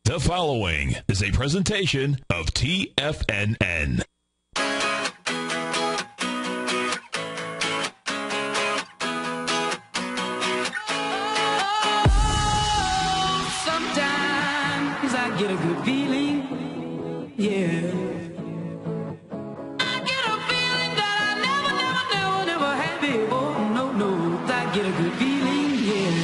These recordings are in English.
The following is a presentation of TFNN. Sometimes I get a good feeling, yeah. I get a feeling that I never had before. No, I get a good feeling, yeah.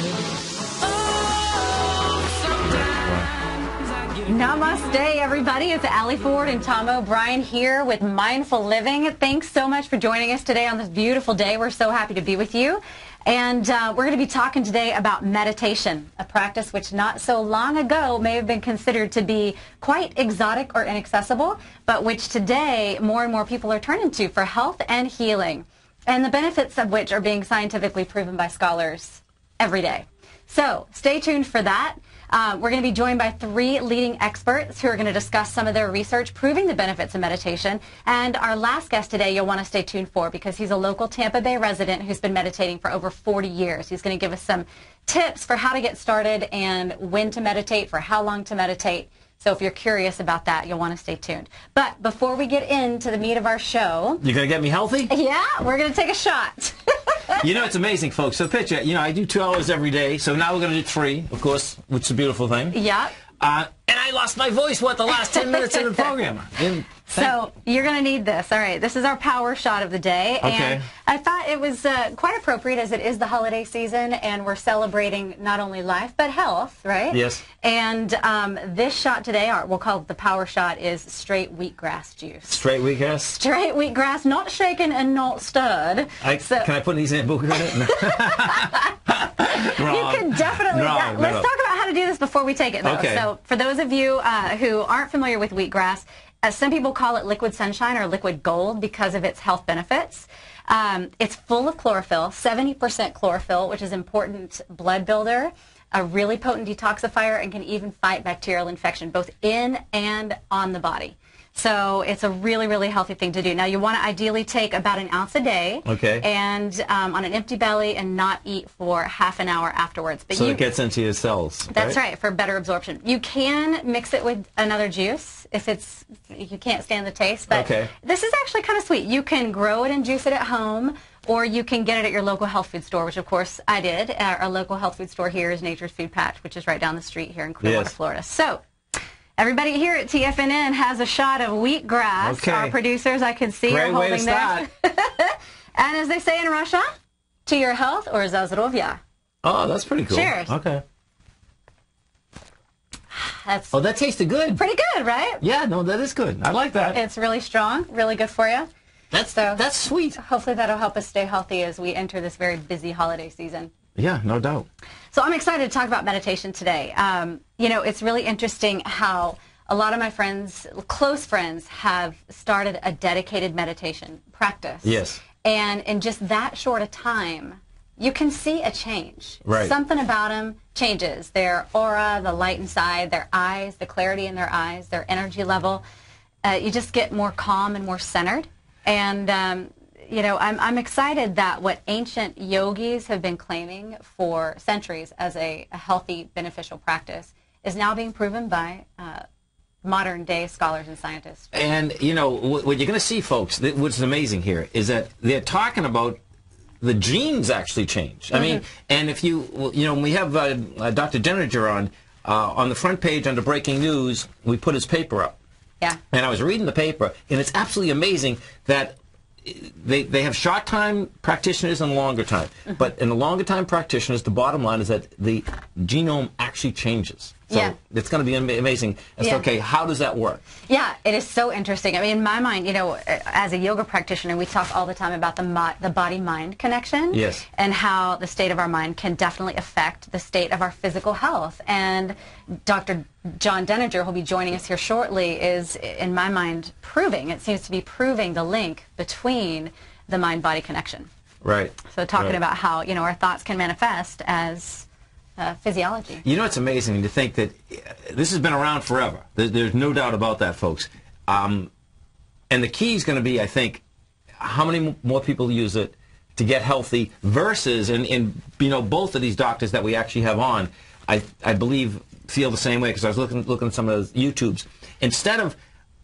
Oh, sometimes I get a Namaste, everybody. It's Allie Ford and Tom O'Brien here with Mindful Living. Thanks so much for joining us today on this beautiful day. We're so happy to be with you. And we're going to be talking today about meditation, a practice which not so long ago may have been considered to be quite exotic or inaccessible, but which today more and more people are turning to for health and healing, and the benefits of which are being scientifically proven by scholars every day. So stay tuned for that. We're going to be joined by 3 leading experts who are going to discuss some of their research proving the benefits of meditation. And our last guest today you'll want to stay tuned for, because he's a local Tampa Bay resident who's been meditating for over 40 years. He's going to give us some tips for how to get started and when to meditate, for how long to meditate. So if you're curious about that, you'll want to stay tuned. But before we get into the meat of our show... You're going to get me healthy? Yeah, we're going to take a shot. You know, it's amazing, folks. So picture, I do 2 hours every day, so now we're going to do 3, of course, which is a beautiful thing. Yeah. And I lost my voice, the last 10 minutes of the program. So you're going to need this. All right, this is our power shot of the day. Okay. And I thought it was quite appropriate, as it is the holiday season, and we're celebrating not only life, but health, right? Yes. And this shot today, we'll call it the power shot, is straight wheatgrass juice. Straight wheatgrass? Straight wheatgrass, not shaken and not stirred. Can I put these in a book? You can definitely. Let's talk about how to do this before we take it, though. Okay. So for those of you who aren't familiar with wheatgrass, some people call it liquid sunshine or liquid gold because of its health benefits. It's full of chlorophyll, 70% chlorophyll, which is an important blood builder, a really potent detoxifier, and can even fight bacterial infection both in and on the body. So it's a really, really healthy thing to do. Now, you want to ideally take about an ounce a day, okay, and on an empty belly, and not eat for half an hour afterwards. But so it gets into your cells. That's right, for better absorption. You can mix it with another juice if you can't stand the taste. But okay, this is actually kind of sweet. You can grow it and juice it at home, or you can get it at your local health food store, which of course I did. Our local health food store here is Nature's Food Patch, which is right down the street here in Clearwater, yes, Florida. So everybody here at TFNN has a shot of wheatgrass. Okay. Our producers, I can see, great are holding way to start. And as they say in Russia, to your health, or zdravia. Oh, that's pretty cool. Cheers. Okay. That's that tasted good. pretty good, right? Yeah, no, that is good. I like that. It's really strong, really good for you. That's sweet. Hopefully that'll help us stay healthy as we enter this very busy holiday season. Yeah, no doubt. So I'm excited to talk about meditation today. It's really interesting how a lot of my friends, close friends, have started a dedicated meditation practice. Yes. And in just that short a time, you can see a change. Right. Something about them changes. Their aura, the light inside, their eyes, the clarity in their eyes, their energy level. You just get more calm and more centered. And I'm excited that what ancient yogis have been claiming for centuries as a healthy, beneficial practice is now being proven by modern-day scholars and scientists. And, what you're going to see, folks, what's amazing here is that they're talking about the genes actually change. I mean, and if we have Dr. Denninger on the front page under Breaking News, we put his paper up. Yeah. And I was reading the paper, and it's absolutely amazing that they have short time practitioners and longer time. But in the longer time practitioners, the bottom line is that the genome actually changes. So it's going to be amazing. And so, okay, how does that work? Yeah, it is so interesting. I mean, in my mind, as a yoga practitioner, we talk all the time about the body-mind connection. Yes. And how the state of our mind can definitely affect the state of our physical health. And Dr. John Denninger, who'll be joining us here shortly, is, in my mind, it seems to be proving the link between the mind-body connection. Right. So talking about how, our thoughts can manifest as physiology. It's amazing to think that this has been around forever. There's no doubt about that, folks. And the key is going to be, I think, how many more people use it to get healthy versus, and both of these doctors that we actually have on, I believe feel the same way because I was looking at some of those YouTubes. Instead of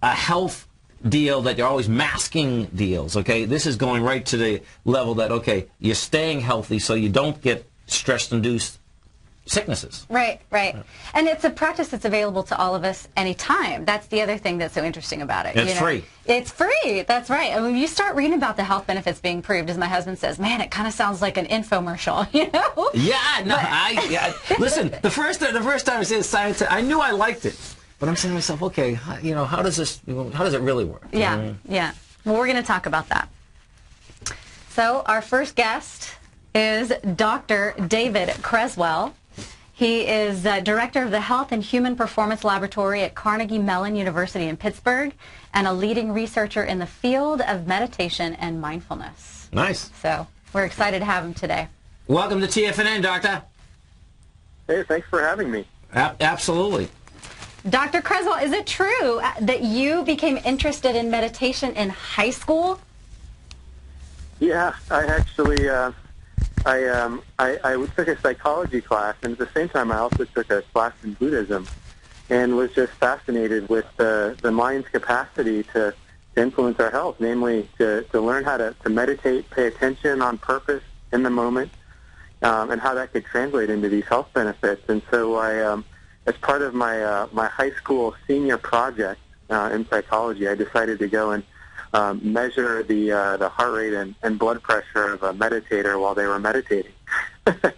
a health deal that you're always masking deals, okay, this is going right to the level that, okay, you're staying healthy so you don't get stress-induced sicknesses. Right, right. And it's a practice that's available to all of us anytime. That's the other thing that's so interesting about it. It's free. It's free. That's right. And when you start reading about the health benefits being proved, as my husband says, man, it kind of sounds like an infomercial, you know? Yeah, no, listen, the first time I said science, I knew I liked it. But I'm saying to myself, okay, how does it really work? Yeah, yeah. Well, we're going to talk about that. So our first guest is Dr. David Creswell. He is director of the Health and Human Performance Laboratory at Carnegie Mellon University in Pittsburgh and a leading researcher in the field of meditation and mindfulness. Nice. So we're excited to have him today. Welcome to TFNN, Doctor. Hey, thanks for having me. Absolutely. Dr. Creswell, is it true that you became interested in meditation in high school? Yeah, I actually I took a psychology class, and at the same time I also took a class in Buddhism, and was just fascinated with the mind's capacity to influence our health, namely to learn how to meditate, pay attention on purpose in the moment, and how that could translate into these health benefits. And so I, as part of my my high school senior project in psychology, I decided to go and measure the heart rate and blood pressure of a meditator while they were meditating.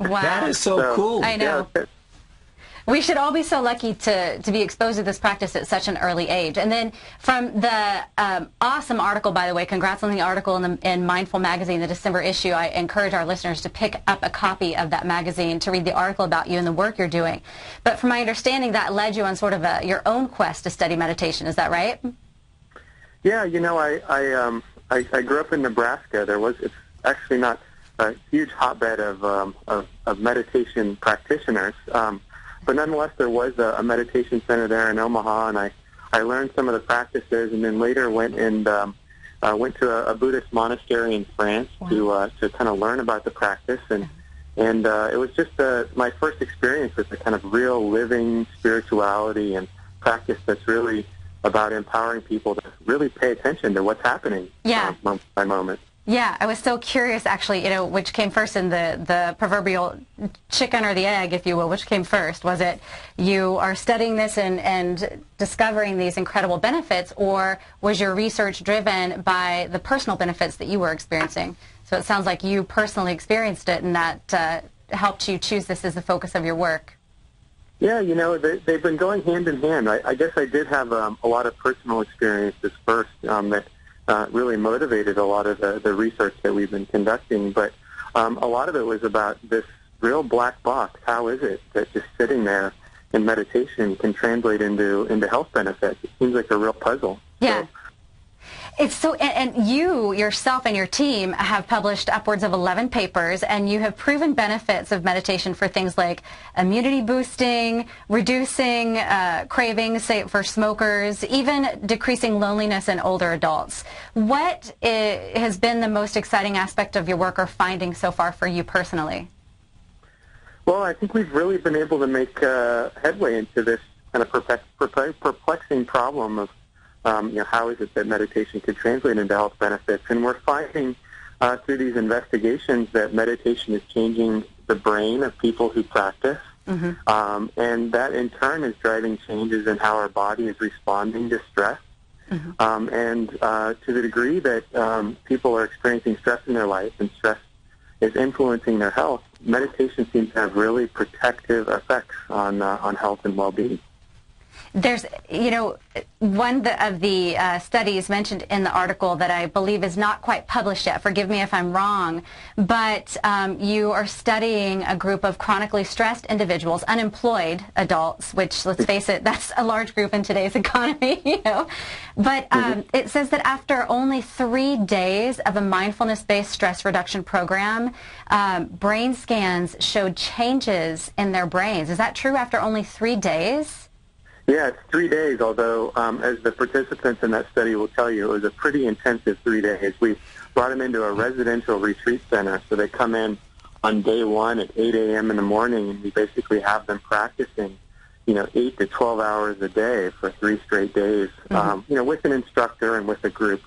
Wow. That is so cool. I know. Yeah. We should all be so lucky to be exposed to this practice at such an early age. And then from the awesome article, by the way, congrats on the article in Mindful Magazine, the December issue. I encourage our listeners to pick up a copy of that magazine to read the article about you and the work you're doing. But from my understanding, that led you on sort of your own quest to study meditation. Is that right? Yeah, you know, I grew up in Nebraska. It's actually not a huge hotbed of meditation practitioners, but nonetheless there was a meditation center there in Omaha, and I learned some of the practices, and then later went to a Buddhist monastery in France. Wow. to kind of learn about the practice, and it was just my first experience with the kind of real living spirituality and practice that's really about empowering people to really pay attention to what's happening moment by moment. Yeah, I was so curious, actually, which came first in the proverbial chicken or the egg, if you will. Which came first? Was it you are studying this and discovering these incredible benefits, or was your research driven by the personal benefits that you were experiencing? So it sounds like you personally experienced it, and that helped you choose this as the focus of your work. Yeah, they've been going hand in hand. I guess I did have a lot of personal experiences first that really motivated a lot of the research that we've been conducting. But a lot of it was about this real black box. How is it that just sitting there in meditation can translate into health benefits? It seems like a real puzzle. Yeah. It's so, and you yourself and your team have published upwards of 11 papers, and you have proven benefits of meditation for things like immunity boosting, reducing cravings, say for smokers, even decreasing loneliness in older adults. What has been the most exciting aspect of your work or finding so far for you personally? Well, I think we've really been able to make headway into this kind of perplexing problem of how is it that meditation could translate into health benefits? And we're finding through these investigations that meditation is changing the brain of people who practice, and that in turn is driving changes in how our body is responding to stress. And to the degree that people are experiencing stress in their life and stress is influencing their health, meditation seems to have really protective effects on health and well-being. There's, one of the studies mentioned in the article that I believe is not quite published yet. Forgive me if I'm wrong, but you are studying a group of chronically stressed individuals, unemployed adults, which, let's face it, that's a large group in today's economy, But it says that after only 3 days of a mindfulness-based stress reduction program, brain scans showed changes in their brains. Is that true after only 3 days? Yeah, it's 3 days, although as the participants in that study will tell you, it was a pretty intensive 3 days. We brought them into a residential retreat center, so they come in on day one at 8 a.m. in the morning, and we basically have them practicing 8 to 12 hours a day for 3 straight days, with an instructor and with a group.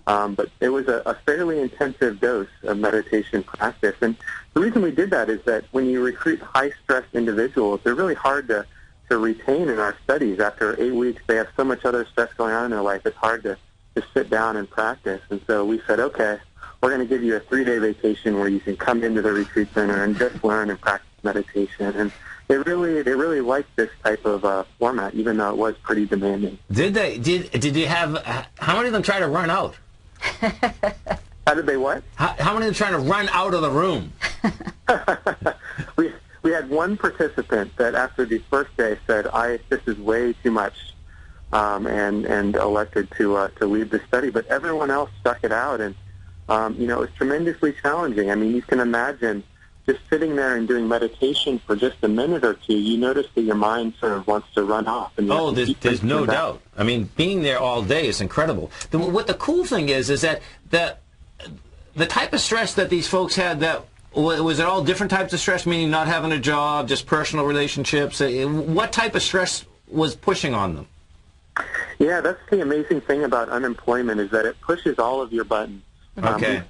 But it was a fairly intensive dose of meditation practice. And the reason we did that is that when you recruit high-stress individuals, they're really hard to retain in our studies. After 8 weeks, they have so much other stress going on in their life, it's hard to sit down and practice. And so we said, okay, we're going to give you a 3-day vacation where you can come into the retreat center and just learn and practice meditation. And they really liked this type of format, even though it was pretty demanding. Did they? Did you have? How many of them try to run out? How did they what? How many of them trying to run out of the room? We had one participant that after the first day said, this is way too much, and elected to leave the study. But everyone else stuck it out, and it was tremendously challenging. I mean, you can imagine just sitting there and doing meditation for just a minute or two, you notice that your mind sort of wants to run off. And there's no doubt. I mean, being there all day is incredible. What the cool thing is that the type of stress that these folks had, that was it all different types of stress, meaning not having a job, just personal relationships? What type of stress was pushing on them? Yeah, that's the amazing thing about unemployment, is that it pushes all of your buttons. Okay.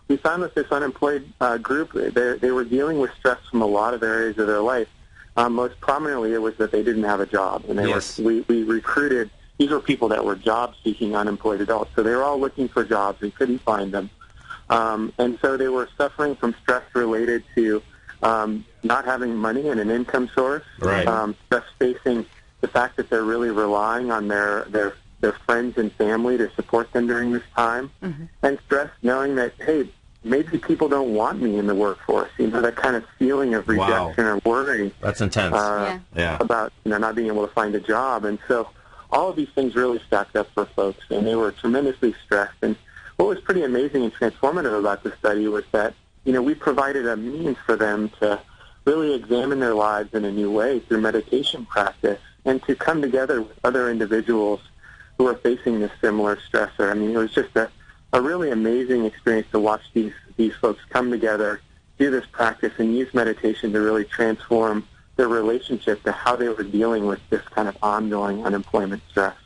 We found with this unemployed group, they were dealing with stress from a lot of areas of their life. Most prominently, it was that they didn't have a job, and we recruited. These were people that were job-seeking unemployed adults, so they were all looking for jobs and couldn't find them, and so they were suffering from stress related to not having money and an income source. Right. Stress facing the fact that they're really relying on their friends and family to support them during this time, and stress knowing that, hey, maybe people don't want me in the workforce. That kind of feeling of rejection or worry. That's intense. About not being able to find a job. And so all of these things really stacked up for folks, and they were tremendously stressed. And what was pretty amazing and transformative about the study was that, we provided a means for them to really examine their lives in a new way through meditation practice, and to come together with other individuals who are facing this similar stressor. I mean, it was just a really amazing experience to watch these folks come together, do this practice, and use meditation to really transform their relationship to how they were dealing with this kind of ongoing unemployment stress.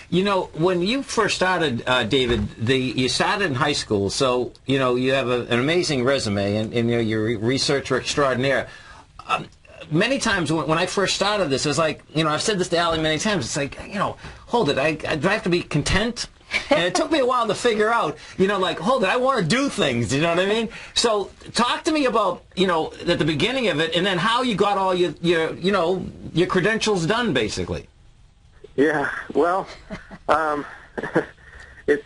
When you first started, David, you started in high school, so, you have an amazing resume, and you're a researcher extraordinaire. Many times when I first started this, it's like, I've said this to Allie many times, it's like, hold it, do I have to be content? And it took me a while to figure out, hold it, I want to do things, you know what I mean? So talk to me about, at the beginning of it, and then how you got all your credentials done, basically. Yeah, well, it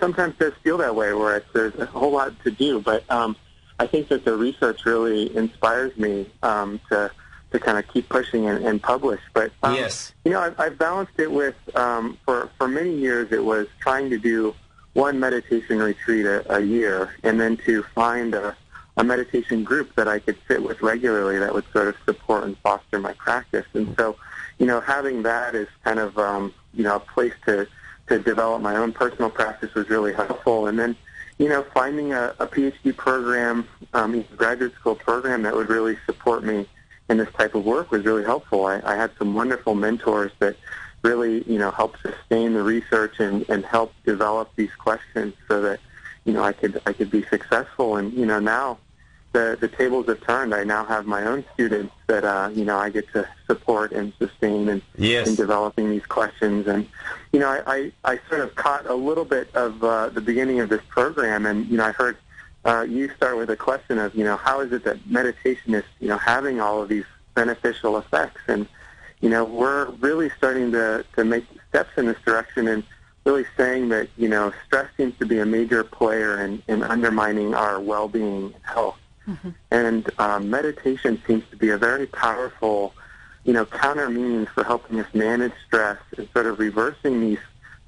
sometimes does feel that way, where there's a whole lot to do, but I think that the research really inspires me to kind of keep pushing and publish. But yes, I've balanced it with for many years it was trying to do one meditation retreat a year, and then to find a meditation group that I could sit with regularly that would sort of support and foster my practice. And so, having that as kind of a place to develop my own personal practice was really helpful. And then, finding a PhD program, graduate school program that would really support me in this type of work was really helpful. I had some wonderful mentors that really, helped sustain the research and help develop these questions so that, I could be successful. And, now the tables have turned. I now have my own students that, I get to support and sustain in developing these questions. And, I sort of caught a little bit of the beginning of this program, and, I heard you start with a question of, how is it that meditation is, having all of these beneficial effects? And, we're really starting to make steps in this direction, and really saying that, stress seems to be a major player in undermining our well-being and health. And meditation seems to be a very powerful, counter means for helping us manage stress and sort of reversing these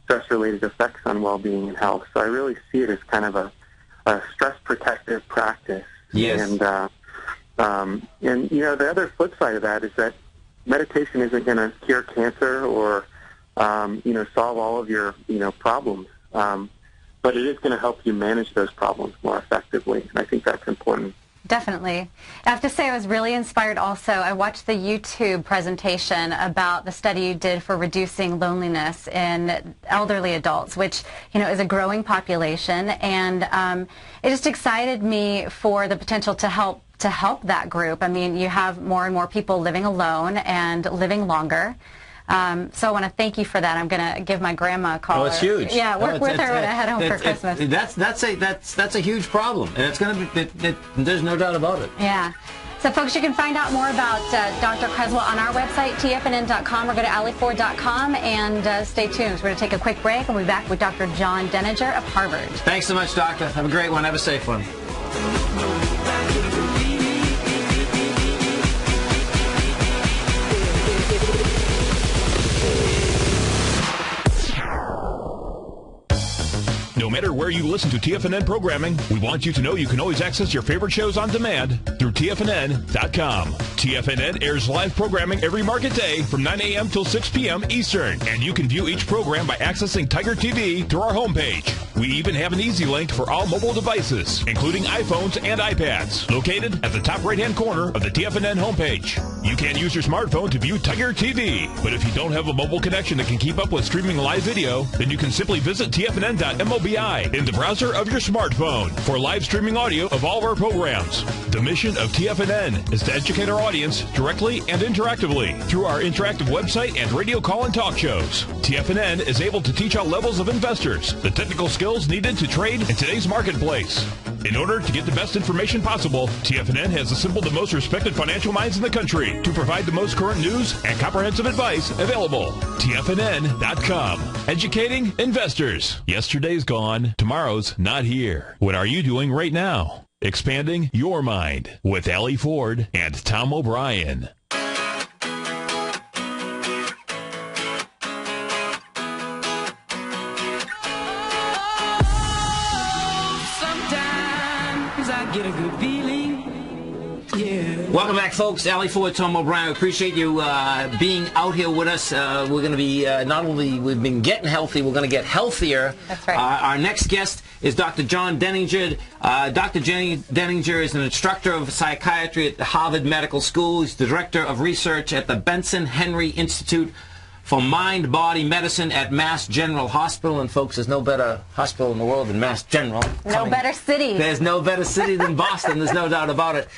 stress-related effects on well-being and health. So I really see it as kind of a stress protective practice. Yes. And the other flip side of that is that meditation isn't going to cure cancer or solve all of your problems, but it is going to help you manage those problems more effectively. And I think that's important. Definitely. I have to say I was really inspired also. I watched the YouTube presentation about the study you did for reducing loneliness in elderly adults, which, is a growing population. And it just excited me for the potential to help that group. I mean, you have more and more people living alone and living longer. So I want to thank you for that. I'm going to give my grandma a call. Oh, it's huge. Yeah, work with her when I head home for Christmas. That's a huge problem, and it's going to be. There's no doubt about it. Yeah. So, folks, you can find out more about Dr. Creswell on our website, tfnn.com, or go to alleyford.com, and stay tuned. We're going to take a quick break, and we'll be back with Dr. John Denninger of Harvard. Thanks so much, Doctor. Have a great one. Have a safe one. No matter where you listen to TFNN programming, we want you to know you can always access your favorite shows on demand through TFNN.com. TFNN airs live programming every market day from 9 a.m. till 6 p.m. Eastern, and you can view each program by accessing Tiger TV through our homepage. We even have an easy link for all mobile devices, including iPhones and iPads, located at the top right-hand corner of the TFNN homepage. You can use your smartphone to view Tiger TV, but if you don't have a mobile connection that can keep up with streaming live video, then you can simply visit TFNN.mobi in the browser of your smartphone for live streaming audio of all of our programs. The mission of TFNN is to educate our audience directly and interactively through our interactive website and radio call and talk shows. TFNN is able to teach all levels of investors the technical skills needed to trade in today's marketplace. In order to get the best information possible, TFNN has assembled the most respected financial minds in the country to provide the most current news and comprehensive advice available. TFNN.com. Educating investors. Yesterday's gone. Tomorrow's not here. What are you doing right now? Expanding your mind with Allie Ford and Tom O'Brien. Sometimes I get a good feeling. Yeah. Welcome back, folks. Allie Ford, Tom O'Brien. We appreciate you being out here with us. We're going to be, not only we've been getting healthy, we're going to get healthier. That's right. Our next guest is Dr. John Denninger. Dr. Denninger is an instructor of psychiatry at the Harvard Medical School. He's the director of research at the Benson Henry Institute for Mind-Body Medicine at Mass General Hospital. And, folks, there's no better hospital in the world than Mass General. No better city. There's no better city than Boston. There's no doubt about it.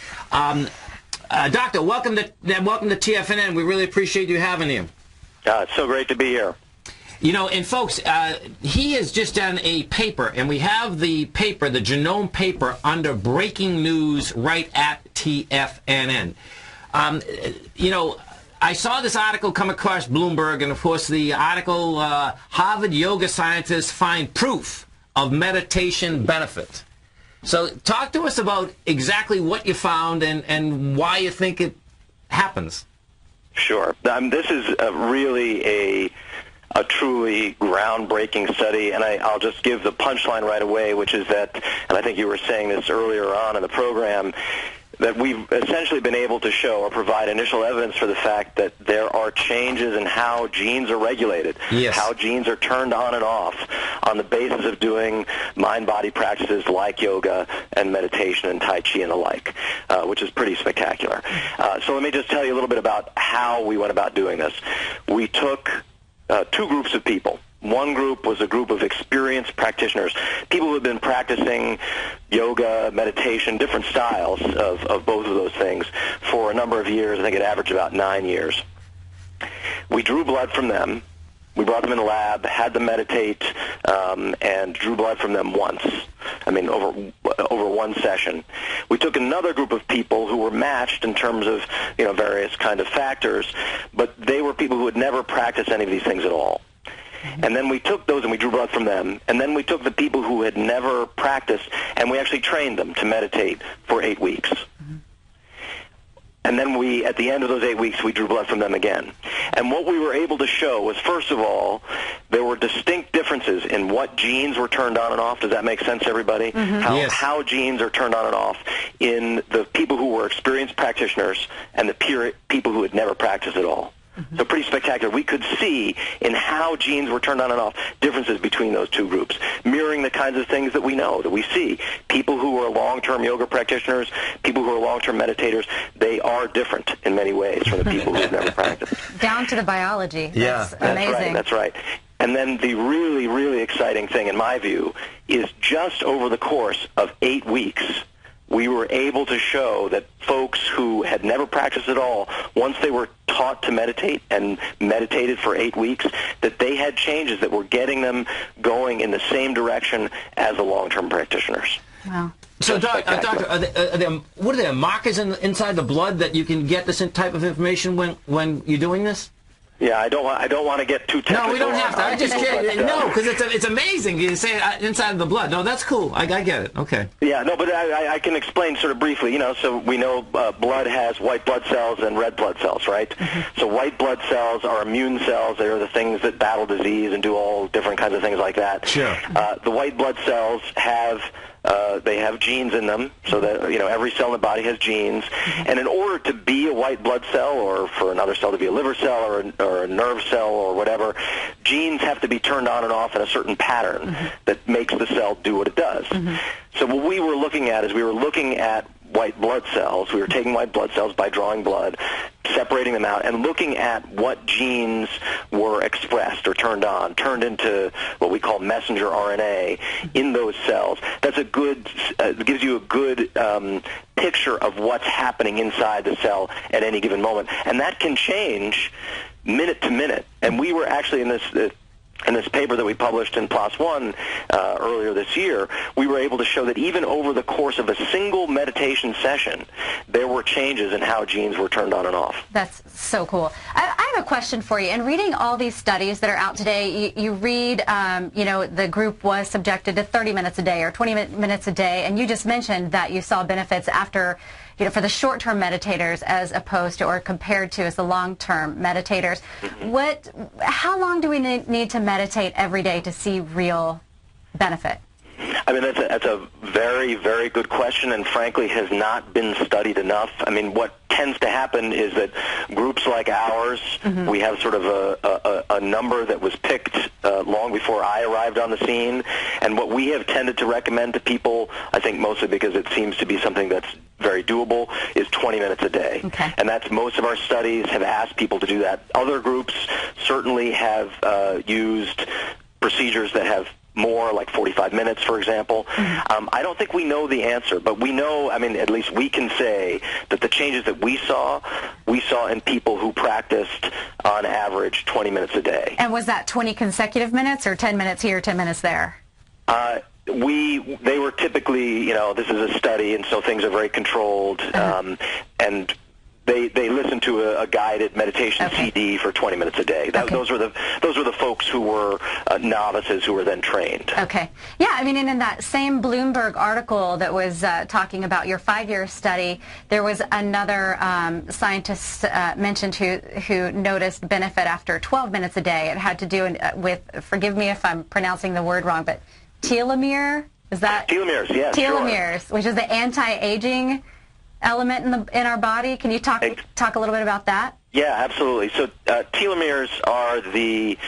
Doctor, welcome to TFNN. We really appreciate you having you. It's so great to be here. And folks, he has just done a paper, and we have the paper, the genome paper, under breaking news right at TFNN. I saw this article come across Bloomberg, and of course the article, Harvard yoga scientists find proof of meditation benefit. So talk to us about exactly what you found and why you think it happens. Sure. This is really a truly groundbreaking study, and I'll just give the punchline right away, which is that, and I think you were saying this earlier on in the program, that we've essentially been able to show or provide initial evidence for the fact that there are changes in how genes are regulated, yes, how genes are turned on and off on the basis of doing mind-body practices like yoga and meditation and Tai Chi and the like, which is pretty spectacular. So let me just tell you a little bit about how we went about doing this. We took two groups of people. One group was a group of experienced practitioners, people who have been practicing yoga, meditation, different styles of both of those things for a number of years. I think it averaged about 9 years. We drew blood from them. We brought them in the lab, had them meditate, and drew blood from them once. Over one session. We took another group of people who were matched in terms of, various kind of factors, but they were people who had never practiced any of these things at all. And then we took those and we drew blood from them. And then we took the people who had never practiced and we actually trained them to meditate for 8 weeks. And then at the end of those 8 weeks, we drew blood from them again. And what we were able to show was, first of all, there were distinct differences in what genes were turned on and off. Does that make sense, everybody? Mm-hmm. Yes. How genes are turned on and off in the people who were experienced practitioners and the people who had never practiced at all. So pretty spectacular. We could see in how genes were turned on and off differences between those two groups, mirroring the kinds of things that we know, that we see. People who are long-term yoga practitioners, people who are long-term meditators, they are different in many ways from the people who've never practiced. Down to the biology. Yeah. That's amazing. That's right. And then the really, really exciting thing, in my view, is just over the course of 8 weeks, we were able to show that folks who had never practiced at all, once they were taught to meditate and meditated for 8 weeks, that they had changes that were getting them going in the same direction as the long-term practitioners. Wow. So, doctor, what are there markers inside the blood that you can get this type of information when you're doing this? Yeah, I don't want to get too technical. No, we don't have to. I'm just kidding. But, no, because it's amazing. You say inside of the blood. No, that's cool. I get it. Okay. Yeah, no, but I can explain sort of briefly. You know, so we know blood has white blood cells and red blood cells, right? Mm-hmm. So white blood cells are immune cells. They are the things that battle disease and do all different kinds of things like that. Sure. The white blood cells have they have genes in them, so that every cell in the body has genes. And in order to be a white blood cell, or for another cell to be a liver cell or a nerve cell or whatever, genes have to be turned on and off in a certain pattern that makes the cell do what it does. So what we were looking at is we were looking at white blood cells. We were taking white blood cells by drawing blood, separating them out, and looking at what genes were expressed or turned on, turned into what we call messenger RNA in those cells. That's a good, gives you a good picture of what's happening inside the cell at any given moment. And that can change minute to minute. And we were actually in this paper that we published in PLOS One earlier this year, we were able to show that even over the course of a single meditation session, there were changes in how genes were turned on and off. That's so cool. I have a question for you. In reading all these studies that are out today, you read, the group was subjected to 30 minutes a day or 20 minutes a day, and you just mentioned that you saw benefits after, for the short-term meditators as opposed to or compared to as the long-term meditators. How long do we need to meditate every day to see real benefit? I mean, that's a very, very good question, and frankly has not been studied enough. I mean, what tends to happen is that groups like ours, we have sort of a number that was picked long before I arrived on the scene, and what we have tended to recommend to people, I think mostly because it seems to be something that's very doable, is 20 minutes a day. Okay. And that's most of our studies have asked people to do that. Other groups certainly have used procedures that have more, like 45 minutes, for example. I don't think we know the answer, but we know, I mean, at least we can say that the changes that we saw in people who practiced, on average, 20 minutes a day. And was that 20 consecutive minutes or 10 minutes here, 10 minutes there? They were typically, this is a study, and so things are very controlled, and they listen to a guided meditation CD for 20 minutes a day. Those were the folks who were novices who were then trained. Okay. Yeah, I mean, and in that same Bloomberg article that was talking about your 5-year study, there was another scientist mentioned who noticed benefit after 12 minutes a day. It had to do with, forgive me if I'm pronouncing the word wrong, but telomere? Is that? Telomeres, yes. Telomeres, which is the anti-aging element in our body. Can you talk a little bit about that? Yeah, absolutely. So telomeres are the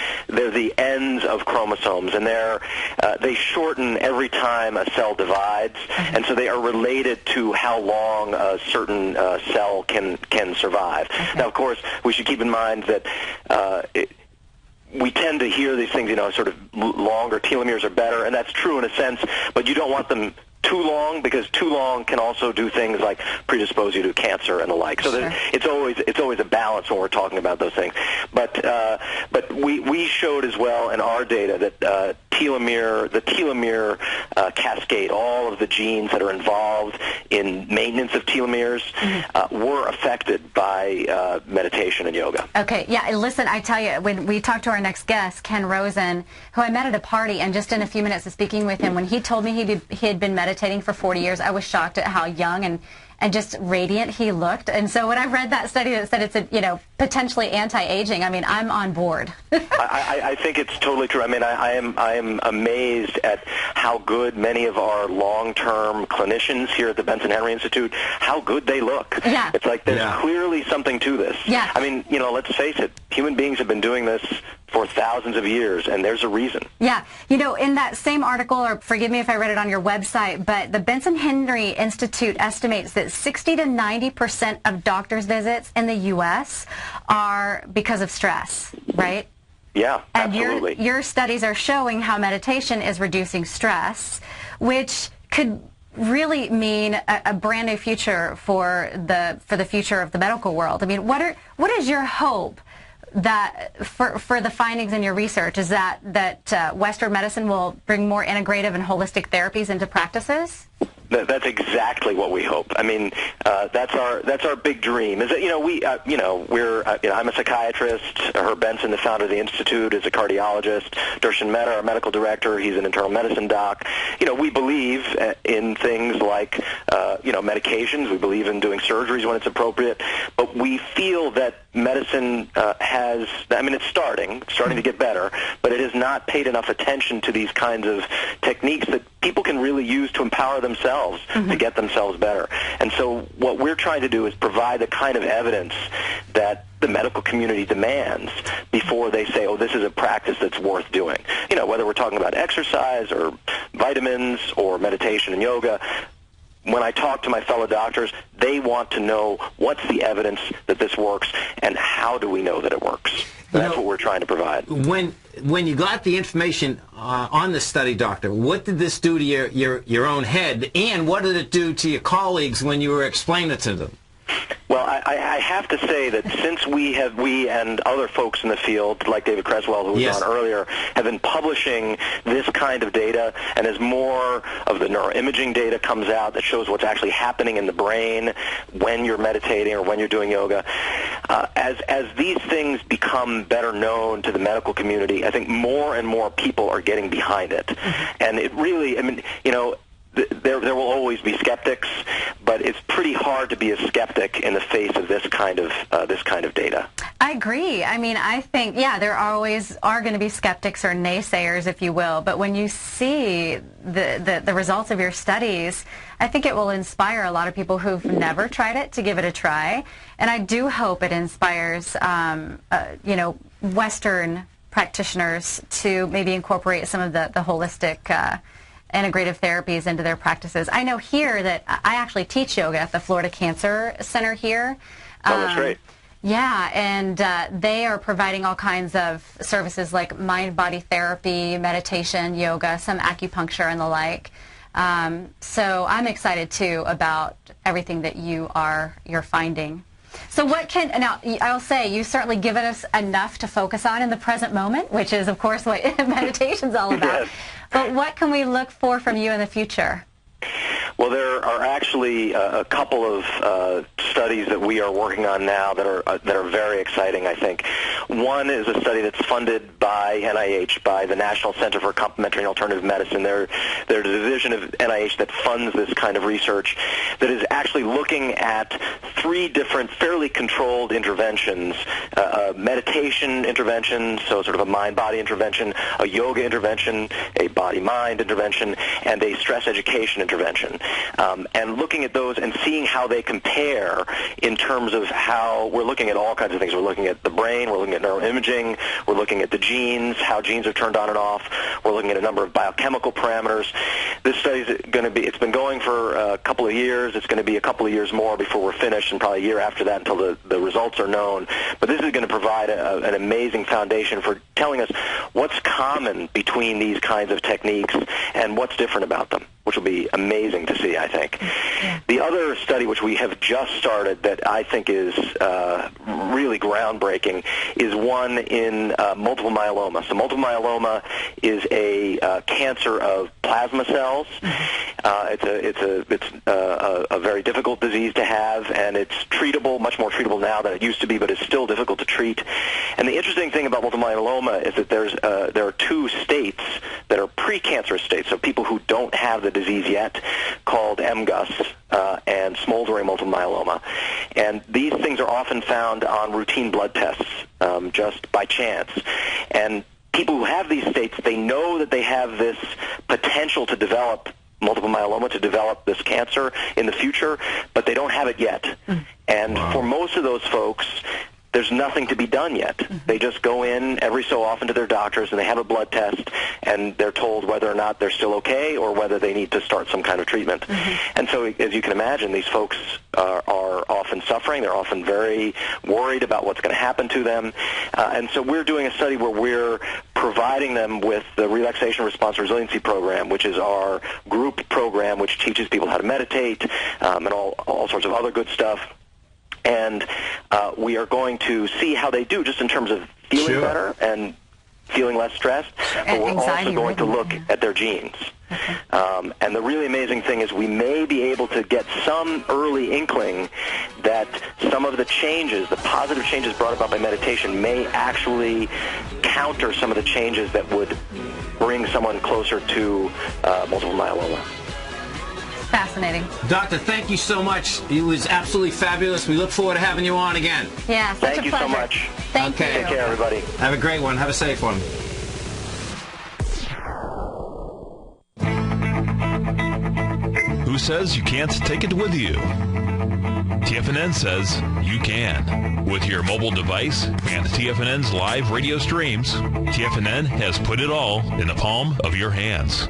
ends of chromosomes, and they shorten every time a cell divides, and so they are related to how long a certain cell can survive. Now, of course, we should keep in mind that we tend to hear these things, sort of longer telomeres are better, and that's true in a sense, but you don't want them too long, because too long can also do things like predispose you to cancer and the like. So it's always a balance when we're talking about those things. But we showed as well in our data that the telomere cascade, all of the genes that are involved in maintenance of telomeres, were affected by meditation and yoga. Okay, yeah, listen, I tell you, when we talked to our next guest, Ken Rosen, who I met at a party, and just in a few minutes of speaking with him, when he told me he had been meditating for 40 years, I was shocked at how young and just radiant he looked. And so when I read that study that said it's, potentially anti-aging, I mean, I'm on board. I think it's totally true. I mean, I am amazed at how good many of our long-term clinicians here at the Benson Henry Institute, how good they look. Yeah. It's like there's clearly something to this. Yeah. I mean, let's face it, human beings have been doing this for thousands of years, and there's a reason. Yeah. In that same article, or forgive me if I read it on your website, but the Benson Henry Institute estimates that 60 to 90% of doctors' visits in the U.S. are because of stress, right? Yeah, and absolutely. Your studies are showing how meditation is reducing stress, which could really mean a brand new future for the future of the medical world. I mean, what is your hope that for the findings in your research? Is that Western medicine will bring more integrative and holistic therapies into practices? That's exactly what we hope. I mean, that's our big dream. Is that I'm a psychiatrist. Herb Benson, the founder of the institute, is a cardiologist. Darshan Mehta, our medical director, he's an internal medicine doc. We believe in things like medications. We believe in doing surgeries when it's appropriate. But we feel that medicine it's starting to get better, but it has not paid enough attention to these kinds of techniques that people can really use to empower themselves to get themselves better. And so what we're trying to do is provide the kind of evidence that the medical community demands before they say, oh, this is a practice that's worth doing. Whether we're talking about exercise or vitamins or meditation and yoga, when I talk to my fellow doctors, they want to know what's the evidence that this works and how do we know that it works. And that's what we're trying to provide. When you got the information on the study, doctor, what did this do to your own head, and what did it do to your colleagues when you were explaining it to them? Well, I have to say that since we and other folks in the field, like David Creswell, who was on earlier, have been publishing this kind of data, and as more of the neuroimaging data comes out that shows what's actually happening in the brain when you're meditating or when you're doing yoga, as these things become better known to the medical community, I think more and more people are getting behind it. And it really, there will always be skeptics, but it's pretty hard to be a skeptic in the face of this kind of data. I agree. I mean, I think, there always are going to be skeptics or naysayers, if you will, but when you see the results of your studies, I think it will inspire a lot of people who've never tried it to give it a try. And I do hope it inspires, Western practitioners to maybe incorporate some of the holistic integrative therapies into their practices. I know here that I actually teach yoga at the Florida Cancer Center here. Oh, that's great. Yeah, and they are providing all kinds of services like mind-body therapy, meditation, yoga, some acupuncture and the like. So I'm excited too about everything that you're finding. So now I'll say you've certainly given us enough to focus on in the present moment, which is of course what meditation's all about. Yes. But what can we look for from you in the future? Well, there are actually a couple of studies that we are working on now that are very exciting, I think. One is a study that's funded by NIH, by the National Center for Complementary and Alternative Medicine. They're the division of NIH that funds this kind of research that is actually looking at 3 different fairly controlled interventions, a meditation intervention, so sort of a mind-body intervention, a yoga intervention, a body-mind intervention, and a stress education intervention. And looking at those and seeing how they compare in terms of how we're looking at all kinds of things. We're looking at the brain, we're looking at neuroimaging, we're looking at the genes, how genes are turned on and off, we're looking at a number of biochemical parameters. This study's it's been going for a couple of years. It's going to be a couple of years more before we're finished, and probably a year after that until the results are known. But this is going to provide an amazing foundation for telling us what's common between these kinds of techniques and what's different about them, which will be amazing to see, I think. Yeah. The other study, which we have just started, that I think is really groundbreaking, is one in multiple myeloma. So multiple myeloma is a cancer of plasma cells. It's a very difficult disease to have, and it's treatable, much more treatable now than it used to be, but it's still difficult to treat. And the interesting thing about multiple myeloma is that there are two states that are precancerous states, so people who don't have the disease yet, called MGUS and smoldering multiple myeloma. And these things are often found on routine blood tests just by chance. And people who have these states, they know that they have this potential to develop multiple myeloma, to develop this cancer in the future, but they don't have it yet. And for most of those folks, there's nothing to be done yet. They just go in every so often to their doctors and they have a blood test and they're told whether or not they're still okay or whether they need to start some kind of treatment. And so, as you can imagine, these folks are often suffering. They're often very worried about what's going to happen to them. And so we're doing a study where we're providing them with the Relaxation Response Resiliency Program, which is our group program which teaches people how to meditate and all sorts of other good stuff. And we are going to see how they do just in terms of feeling better and feeling less stressed, but we're also going to look at their genes. And the really amazing thing is we may be able to get some early inkling that some of the changes, the positive changes brought about by meditation, may actually counter some of the changes that would bring someone closer to multiple myeloma. Fascinating. Doctor, thank you so much. It was absolutely fabulous. We look forward to having you on again. Yeah, such Thank a you pleasure. so much. Thank you. Take care, everybody. Have a great one. Have a safe one. Who says you can't take it with you? TFNN says you can. With your mobile device and TFNN's live radio streams, TFNN has put it all in the palm of your hands.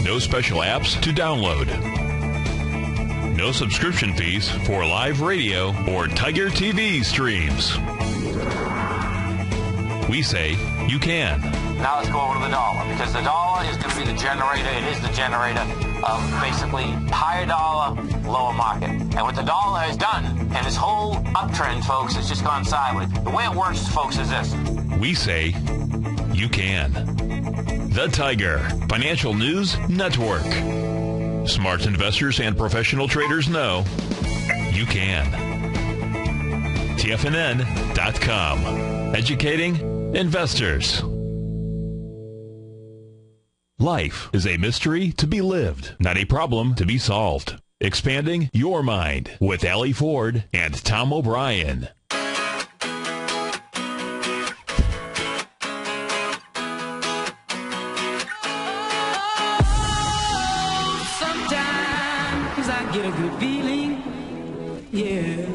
No special apps to download. No subscription fees for live radio or Tiger TV streams. We say you can. Now let's go over to the dollar, because the dollar is going to be the generator. It is the generator of basically higher dollar, lower market. And what the dollar has done, and this whole uptrend, folks, has just gone sideways. The way it works, folks, is this. We say you can. The Tiger Financial News Network. Smart investors and professional traders know you can. TFNN.com. Educating investors. Life is a mystery to be lived, not a problem to be solved. Expanding your mind with Allie Ford and Tom O'Brien. Sometimes I get a good feeling, yeah.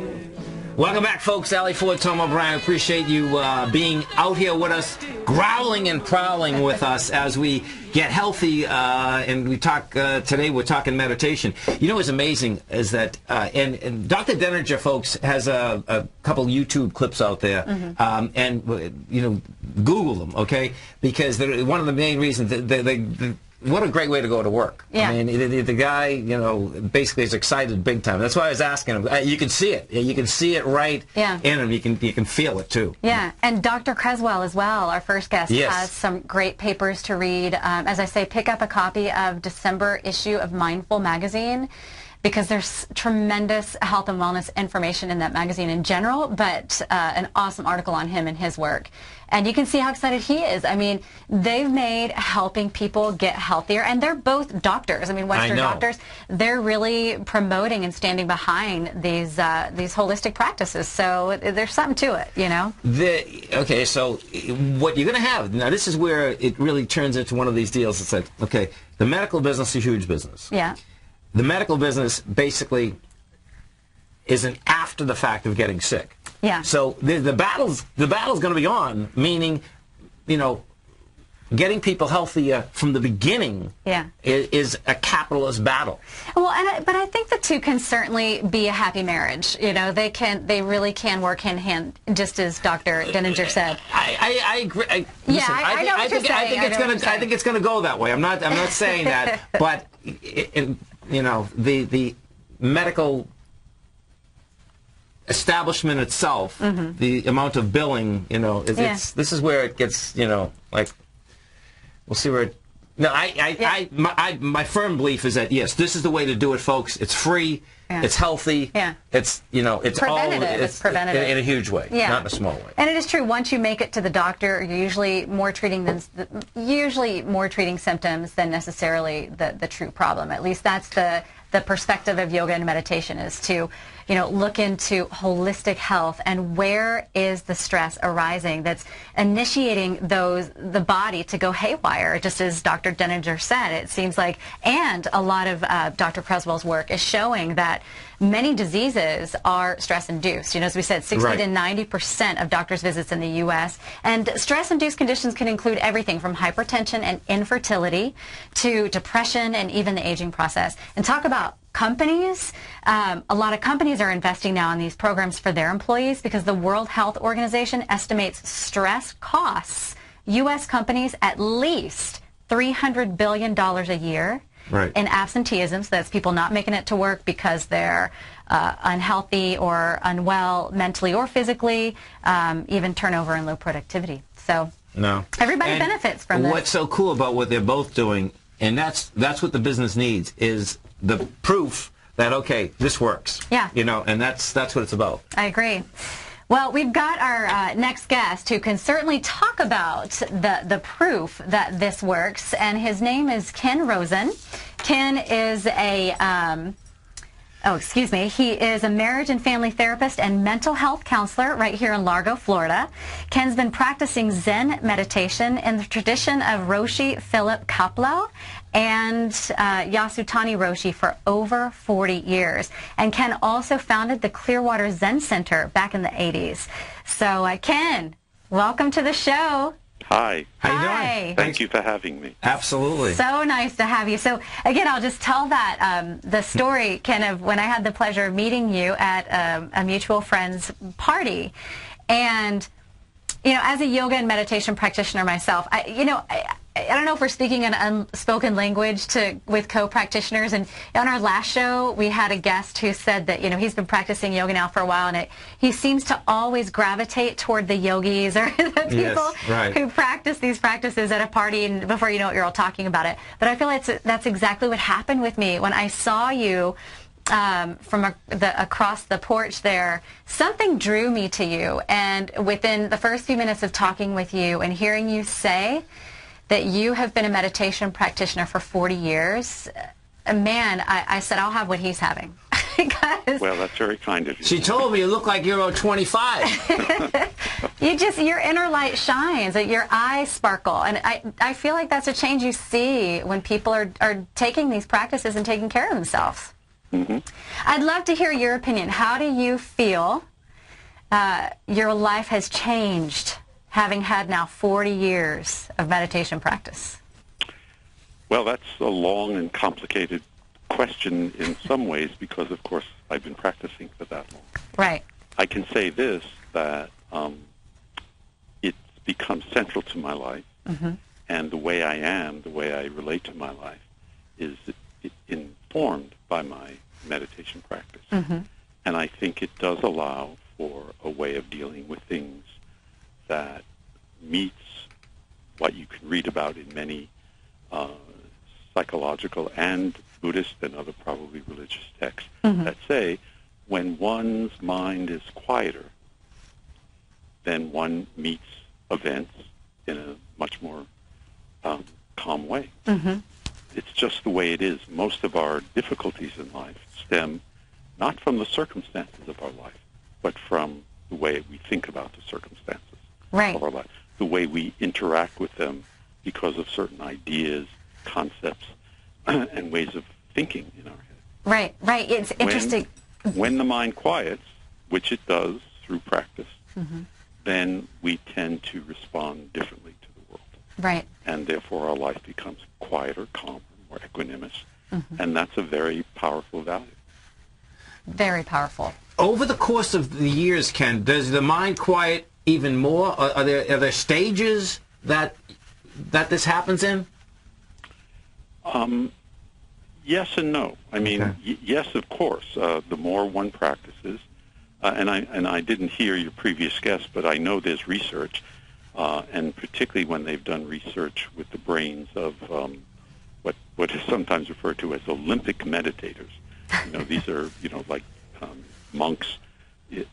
Welcome back, folks. Allie Ford, Tom O'Brien. Appreciate you being out here with us, growling and prowling with us as we get healthy. And we talk today. We're talking meditation. You know what's amazing is that, and Dr. Denninger, folks, has a couple YouTube clips out there, and you know, Google them, okay? Because one of the main reasons what a great way to go to work. Yeah. I mean, the guy, you know, basically is excited big time. That's why I was asking him. You can see it. You can see it right in him. You can feel it, too. Yeah, and Dr. Creswell as well, our first guest, has some great papers to read. As I say, pick up a copy of December issue of Mindful magazine, because there's tremendous health and wellness information in that magazine in general, but an awesome article on him and his work. And you can see how excited he is. I mean, they've made helping people get healthier, and they're both doctors. I mean, Western doctors, they're really promoting and standing behind these holistic practices. So there's something to it, you know? Okay, so what you're going to have, now this is where it really turns into one of these deals. It's like, okay, the medical business is a huge business. Yeah. The medical business basically is an after the fact of getting sick. Yeah. So the battle's going to be on, meaning, you know, getting people healthier from the beginning is a capitalist battle. Well, but I think the two can certainly be a happy marriage. You know, they really can work hand in hand, just as Dr. Denninger said. I agree. I know what you're saying. I think it's going to go that way. I'm not saying that, but you know, the medical establishment itself, the amount of billing, you know, this is where it gets, you know, like, we'll see where it No, my firm belief is that, yes, this is the way to do it, folks. It's free. Yeah. It's healthy. Yeah. It's, it's preventative. It's preventative. In a huge way, Yeah. not in a small way. And it is true. Once you make it to the doctor, you're usually more treating symptoms than necessarily the true problem. At least that's the perspective of yoga and meditation, is to look into holistic health and where is the stress arising that's initiating the body to go haywire, just as Dr. Denninger said. It seems like, and a lot of Dr. Creswell's work is showing that many diseases are stress-induced. As we said, 60 to 90% of doctors' visits in the U.S. And stress-induced conditions can include everything from hypertension and infertility to depression and even the aging process. And talk about companies. A lot of companies are investing now in these programs for their employees because the World Health Organization estimates stress costs U.S. companies at least $300 billion a year. Right. In absenteeism, so that's people not making it to work because they're unhealthy or unwell mentally or physically, even turnover and low productivity. So everybody benefits from this. What's so cool about what they're both doing, and that's what the business needs, is the proof that, okay, this works. Yeah. And that's what it's about. I agree. Well, we've got our next guest who can certainly talk about the proof that this works, and his name is Ken Rosen. Ken is he is a marriage and family therapist and mental health counselor right here in Largo, Florida. Ken's been practicing Zen meditation in the tradition of Roshi Philip Kapleau and Yasutani Roshi for over 40 years. And Ken also founded the Clearwater Zen Center back in the 80s. So, Ken, welcome to the show. Hi. How you doing? Thank you for having me. Absolutely. So nice to have you. So again, I'll just tell that the story, Ken, of when I had the pleasure of meeting you at a mutual friend's party. And, as a yoga and meditation practitioner myself, I don't know if we're speaking an unspoken language with co-practitioners. And on our last show, we had a guest who said that, he's been practicing yoga now for a while, and he seems to always gravitate toward the yogis or the people who practice these practices at a party, and before you know it, you're all talking about it. But I feel like that's exactly what happened with me when I saw you from across the porch there. Something drew me to you, and within the first few minutes of talking with you and hearing you say that you have been a meditation practitioner for 40 years, man, I said, I'll have what he's having. Well, that's very kind of you. She told me you look like you're 25. Your inner light shines, your eyes sparkle. And I feel like that's a change you see when people are taking these practices and taking care of themselves. Mm-hmm. I'd love to hear your opinion. How do you feel your life has changed, having had now 40 years of meditation practice? Well, that's a long and complicated question in some ways because, of course, I've been practicing for that long. Right. I can say this, that it's become central to my life, and the way I am, the way I relate to my life, is informed by my meditation practice. And I think it does allow for a way of dealing with things that meets what you can read about in many psychological and Buddhist and other probably religious texts that say when one's mind is quieter, then one meets events in a much more calm way. It's just the way it is. Most of our difficulties in life stem not from the circumstances of our life, but from the way we think about the circumstances of our life, the way we interact with them because of certain ideas, concepts, and ways of thinking in our head. Right. It's interesting. When the mind quiets, which it does through practice, then we tend to respond differently to the world. Right. And therefore our life becomes quieter, calmer, more equanimous. And that's a very powerful value. Very powerful. Over the course of the years, Ken, does the mind quiet even more? Are there stages that this happens in? Yes and no. I mean, yes, of course. The more one practices, and I didn't hear your previous guest, but I know there's research, and particularly when they've done research with the brains of what is sometimes referred to as Olympic meditators. These are, like monks,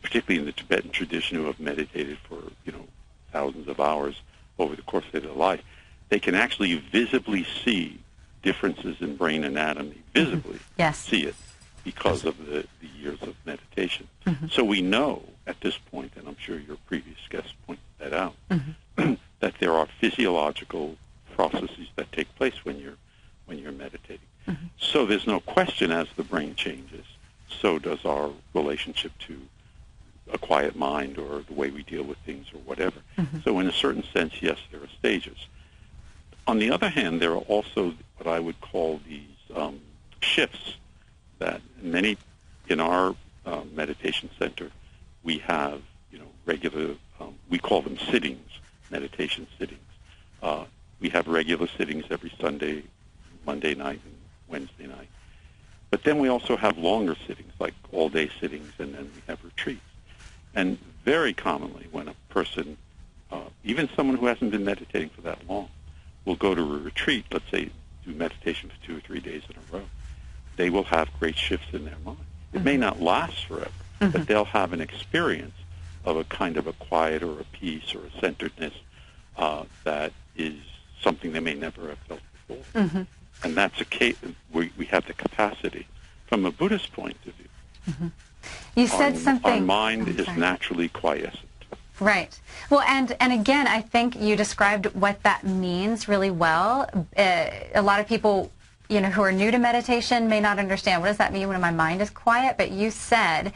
particularly in the Tibetan tradition, who have meditated for, thousands of hours over the course of their life. They can actually visibly see differences in brain anatomy, visibly see it because of the years of meditation. So we know at this point, and I'm sure your previous guest pointed that out, that there are physiological processes that take place when you're meditating. So there's no question, as the brain changes, so does our relationship to a quiet mind or the way we deal with things or whatever. So in a certain sense, yes, there are stages. On the other hand, there are also what I would call these shifts that many in our meditation center, we have, regular, we call them sittings, meditation sittings. We have regular sittings every Sunday, Monday night, and Wednesday night. But then we also have longer sittings, like all-day sittings, and then we have retreats. And very commonly, when a person, even someone who hasn't been meditating for that long, will go to a retreat, let's say do meditation for 2 or 3 days in a row, they will have great shifts in their mind. It may not last forever, but they'll have an experience of a kind of a quiet or a peace or a centeredness that is something they may never have felt before. And that's a case, we have the capacity. From a Buddhist point of view, you said something. Our mind is naturally quiescent. Right. Well, and again, I think you described what that means really well. A lot of people, who are new to meditation may not understand, what does that mean when my mind is quiet? But you said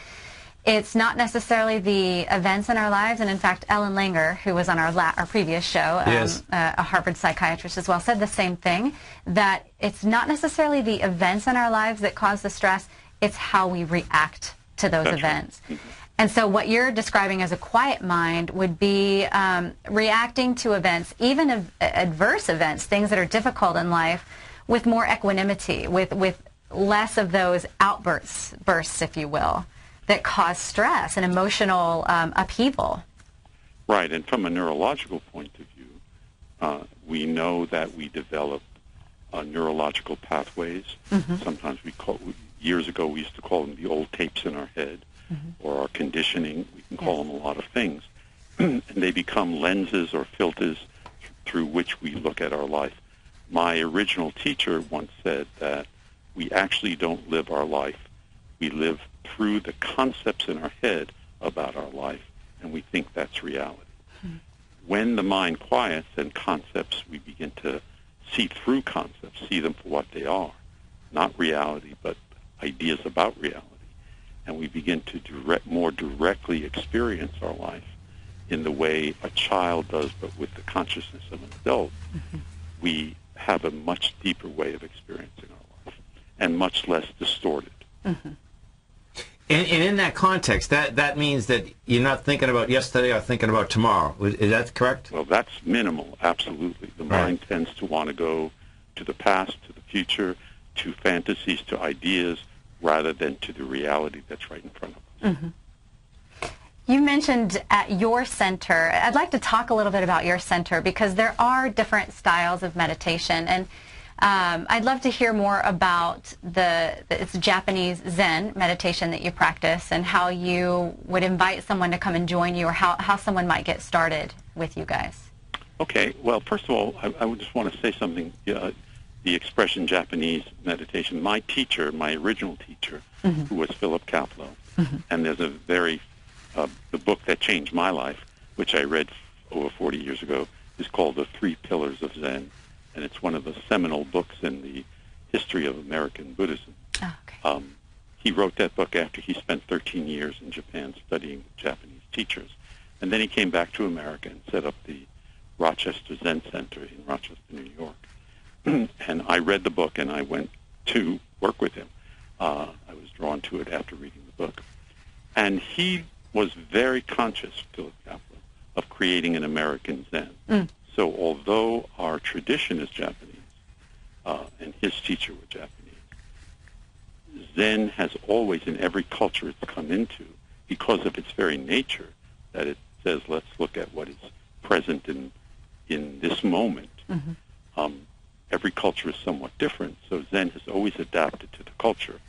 it's not necessarily the events in our lives. And in fact, Ellen Langer, who was on our previous show, a Harvard psychiatrist as well, said the same thing, that it's not necessarily the events in our lives that cause the stress, it's how we react to those events. And so what you're describing as a quiet mind would be reacting to events, even adverse events, things that are difficult in life, with more equanimity, with less of those bursts, if you will, that cause stress and emotional upheaval. Right, and from a neurological point of view, we know that we develop neurological pathways. Sometimes years ago we used to call them the old tapes in our head, or our conditioning. We can call them a lot of things. And they become lenses or filters through which we look at our life. My original teacher once said that we actually don't live our life. We live through the concepts in our head about our life, and we think that's reality. When the mind quiets and concepts, we begin to see through concepts, see them for what they are, not reality, but ideas about reality. And we begin to more directly experience our life in the way a child does, but with the consciousness of an adult. We have a much deeper way of experiencing our life, and much less distorted. And in that context, that means that you're not thinking about yesterday or thinking about tomorrow. Is that correct? Well, that's minimal, absolutely. The mind tends to want to go to the past, to the future, to fantasies, to ideas, rather than to the reality that's right in front of us. You mentioned at your center, I'd like to talk a little bit about your center, because there are different styles of meditation, and I'd love to hear more about it's Japanese Zen meditation that you practice, and how you would invite someone to come and join you, or how someone might get started with you guys. Okay, well, first of all, I would just want to say something. The expression Japanese meditation, my teacher, my original teacher, who was Philip Kaplow, and there's a the book that changed my life, which I read over 40 years ago, is called The 3 Pillars of Zen, and it's one of the seminal books in the history of American Buddhism. Oh, okay. He wrote that book after he spent 13 years in Japan studying Japanese teachers, and then he came back to America and set up the Rochester Zen Center in Rochester, New York. And I read the book, and I went to work with him. I was drawn to it after reading the book. And he was very conscious, Philip Kaplow, of creating an American Zen. So although our tradition is Japanese, and his teacher was Japanese, Zen has always, in every culture it's come into, because of its very nature, that it says, let's look at what is present in this moment. Every culture is somewhat different, so Zen has always adapted to the culture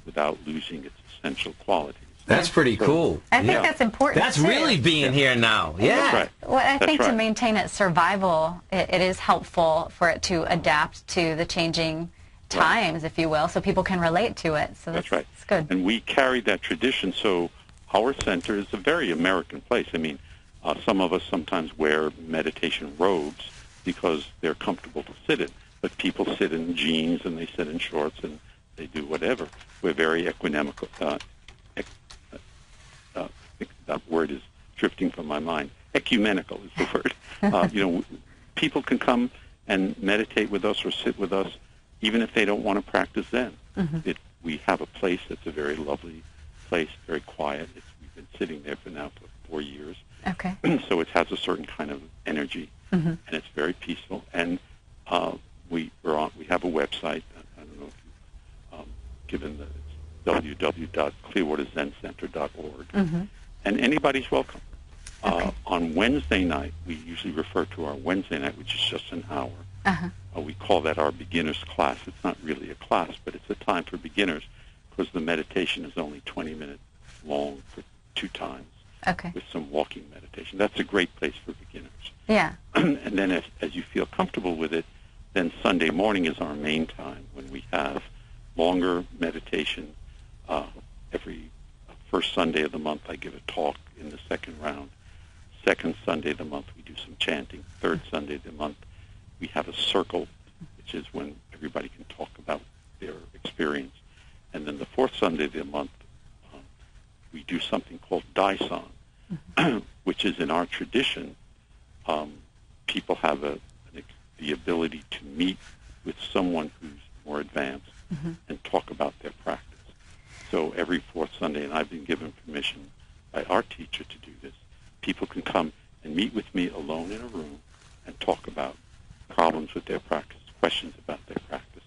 without losing its essential qualities. That's pretty cool. I think that's important. That's too. really being here now. Yeah. That's right. Well, I That's think to right. maintain its survival, it is helpful for it to adapt to the changing times, if you will, so people can relate to it. So That's right. It's good. And we carry that tradition, so our center is a very American place. I mean, some of us sometimes wear meditation robes because they're comfortable to sit in, but people sit in jeans and they sit in shorts and they do whatever. We're very equanimous. That word is drifting from my mind. Ecumenical is the word. People can come and meditate with us or sit with us even if they don't want to practice Zen. We have a place that's a very lovely place, very quiet. We've been sitting there for 4 years. Okay. So it has a certain kind of energy, and it's very peaceful. And we have a website. I don't know if you've given the www.clearwaterzencenter.org. And anybody's welcome. On Wednesday night, we usually refer to our Wednesday night, which is just an hour. We call that our beginner's class. It's not really a class, but it's a time for beginners because the meditation is only 20 minutes long for 2 times with some walking meditation. That's a great place for beginners. Yeah. And then as you feel comfortable with it, then Sunday morning is our main time when we have longer meditation. Every first Sunday of the month, I give a talk in the second round. Second Sunday of the month, we do some chanting. Third Sunday of the month, we have a circle, which is when everybody can talk about their experience. And then the fourth Sunday of the month, we do something called Daisang, which is in our tradition. People have the ability to meet with someone who's more advanced and talk about their practice. So every fourth Sunday, and I've been given permission by our teacher to do this, people can come and meet with me alone in a room and talk about problems with their practice, questions about their practice.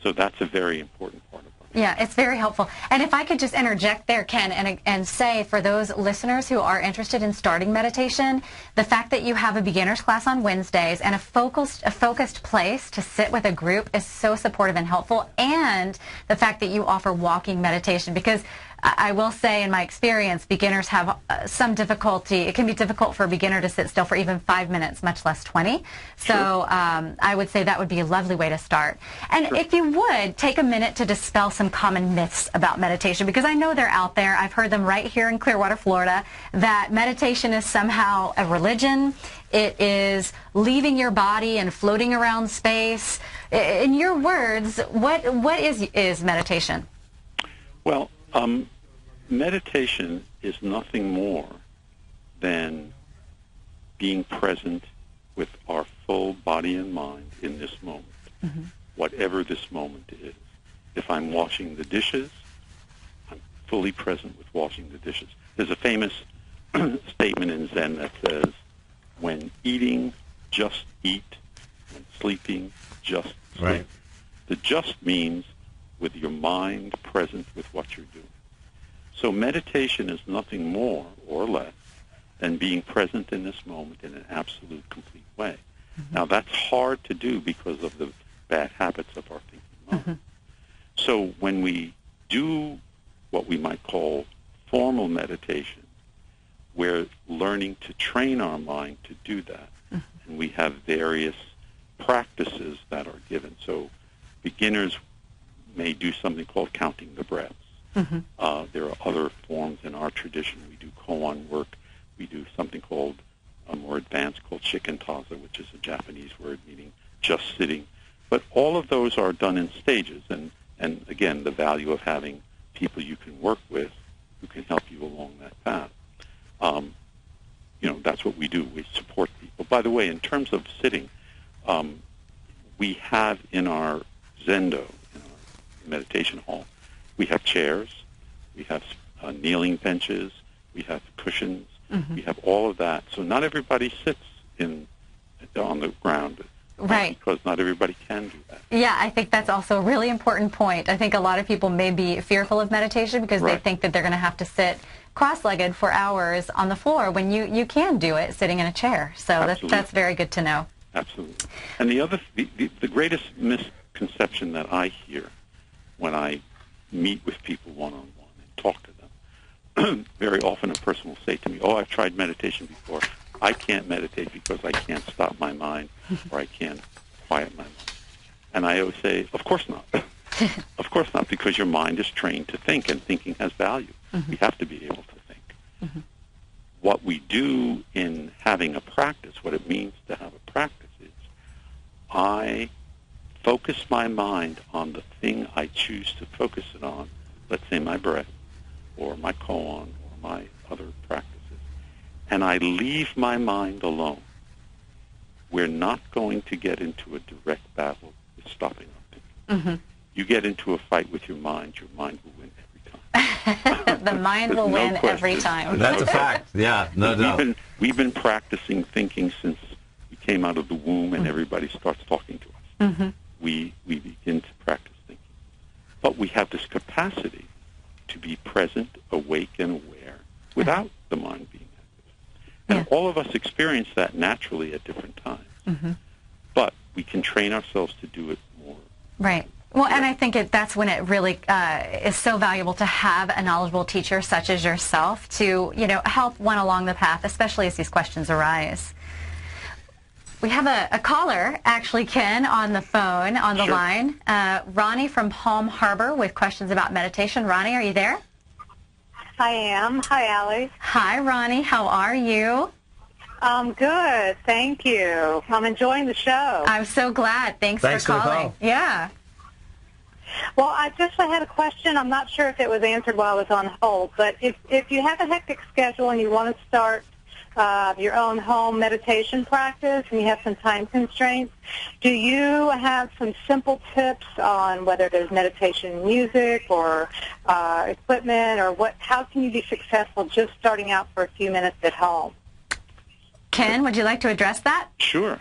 So that's a very important part of our Yeah, it's very helpful. And if I could just interject there, Ken, and say for those listeners who are interested in starting meditation, the fact that you have a beginner's class on Wednesdays and a focused place to sit with a group is so supportive and helpful, and the fact that you offer walking meditation, because I will say in my experience, beginners have some difficulty. It can be difficult for a beginner to sit still for even 5 minutes, much less 20. So I would say that would be a lovely way to start. And if you would, take a minute to dispel some common myths about meditation, because I know they're out there. I've heard them right here in Clearwater, Florida, that meditation is somehow a religion. It is leaving your body and floating around space. In your words, what is meditation? Well, meditation is nothing more than being present with our full body and mind in this moment, whatever this moment is. If I'm washing the dishes, I'm fully present with washing the dishes. There's a famous statement in Zen that says, when eating, just eat. When sleeping, just sleep. Right. The just means with your mind present with what you're doing. So meditation is nothing more or less than being present in this moment in an absolute, complete way. Now, that's hard to do because of the bad habits of our thinking mind. So when we do what we might call formal meditation, we're learning to train our mind to do that. And we have various practices that are given. So beginners may do something called counting the breaths. There are other forms in our tradition. We do koan work. We do something called more advanced called shikantaza, which is a Japanese word meaning just sitting. But all of those are done in stages. And again, the value of having people you can work with who can help you along that path. That's what we do. We support people. By the way, in terms of sitting, we have in our zendo, in our meditation hall, we have chairs, we have kneeling benches, we have cushions, we have all of that. So not everybody sits on the ground. Right. Because not everybody can do that. Yeah, I think that's also a really important point. I think a lot of people may be fearful of meditation because they think that they're going to have to sit cross-legged for hours on the floor when you can do it sitting in a chair. So that's very good to know. Absolutely. And the greatest misconception that I hear when I meet with people one-on-one and talk to them, very often a person will say to me, "Oh, I've tried meditation before. I can't meditate because I can't stop my mind or I can't quiet my mind." And I always say, of course not. Of course not, because your mind is trained to think, and thinking has value. We have to be able to think. What we do in having a practice, what it means to have a practice is I focus my mind on the thing I choose to focus it on, let's say my breath or my koan or my other practices, and I leave my mind alone. We're not going to get into a direct battle with stopping our thinking. You get into a fight with your mind will win every time. The mind will win every time. That's a fact. Yeah, no doubt. We've been practicing thinking since we came out of the womb, and everybody starts talking to us. We begin to practice thinking. But we have this capacity to be present, awake, and aware without the mind being active. And all of us experience that naturally at different times. But we can train ourselves to do it more. Right. Well, and I think that's when it really is so valuable to have a knowledgeable teacher such as yourself to, help one along the path, especially as these questions arise. We have a caller, actually, Ken, on the phone, on the line. Ronnie from Palm Harbor with questions about meditation. Ronnie, are you there? I am. Hi, Allie. Hi, Ronnie. How are you? Good. Thank you. I'm enjoying the show. I'm so glad. Thanks for calling. For the call. Yeah. Well, I had a question. I'm not sure if it was answered while I was on hold, but if you have a hectic schedule and you want to start your own home meditation practice and you have some time constraints, do you have some simple tips on whether there's meditation music or equipment or how can you be successful just starting out for a few minutes at home? Ken, would you like to address that? Sure.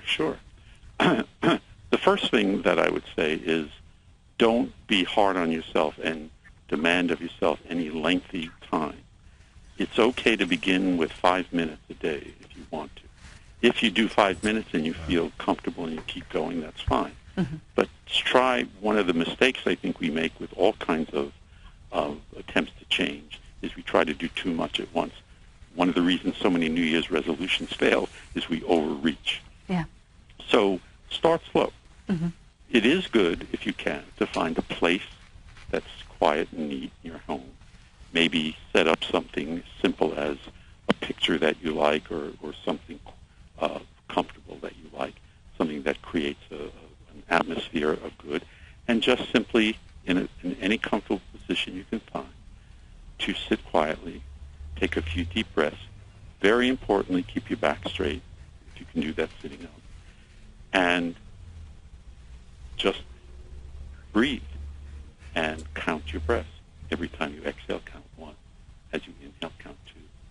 The first thing that I would say is don't be hard on yourself and demand of yourself any lengthy time. It's okay to begin with 5 minutes a day if you want to. If you do 5 minutes and you feel comfortable and you keep going, that's fine. But try one of the mistakes I think we make with all kinds of attempts to change is we try to do too much at once. One of the reasons so many New Year's resolutions fail is we overreach. Yeah. So start slow. It is good, if you can, to find a place that's quiet and neat in your home. Maybe set up something simple as a picture that you like or something comfortable that you like, something that creates an atmosphere of good, and just simply, in any comfortable position you can find, to sit quietly, take a few deep breaths. Very importantly, keep your back straight, if you can do that sitting up, and just breathe and count your breaths. Every time you exhale, count 1. As you inhale, count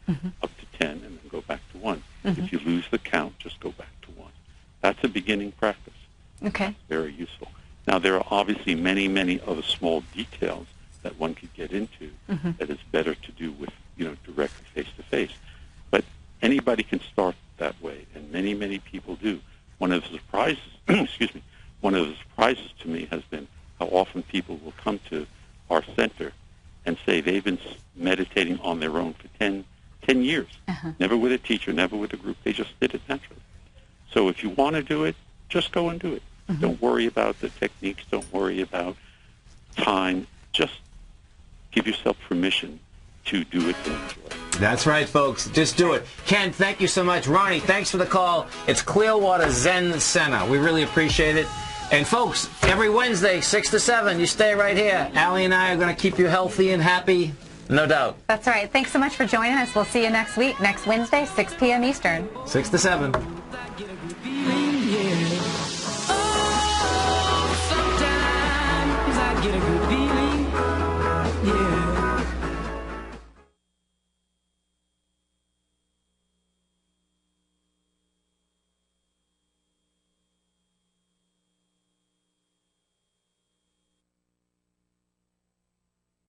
2. Up to 10, and then go back to 1. If you lose the count, just go back to 1. That's a beginning practice. Okay. It's very useful. Now, there are obviously many, many other small details that one could get into that is better to do with, directly face-to-face. But anybody can start that way, and many, many people do. One of the surprises, one of the surprises to me has been how often people will come to our center and say they've been meditating on their own for 10 years, never with a teacher, never with a group. They just did it naturally. So if you want to do it, just go and do it. Don't worry about the techniques. Don't worry about time. Just give yourself permission to do it and enjoy it. That's right, folks. Just do it. Ken, thank you so much. Ronnie, thanks for the call. It's Clearwater Zen Center. We really appreciate it. And folks, every Wednesday, 6 to 7, you stay right here. Allie and I are going to keep you healthy and happy, no doubt. That's right. Thanks so much for joining us. We'll see you next week, next Wednesday, 6 p.m. Eastern. 6 to 7.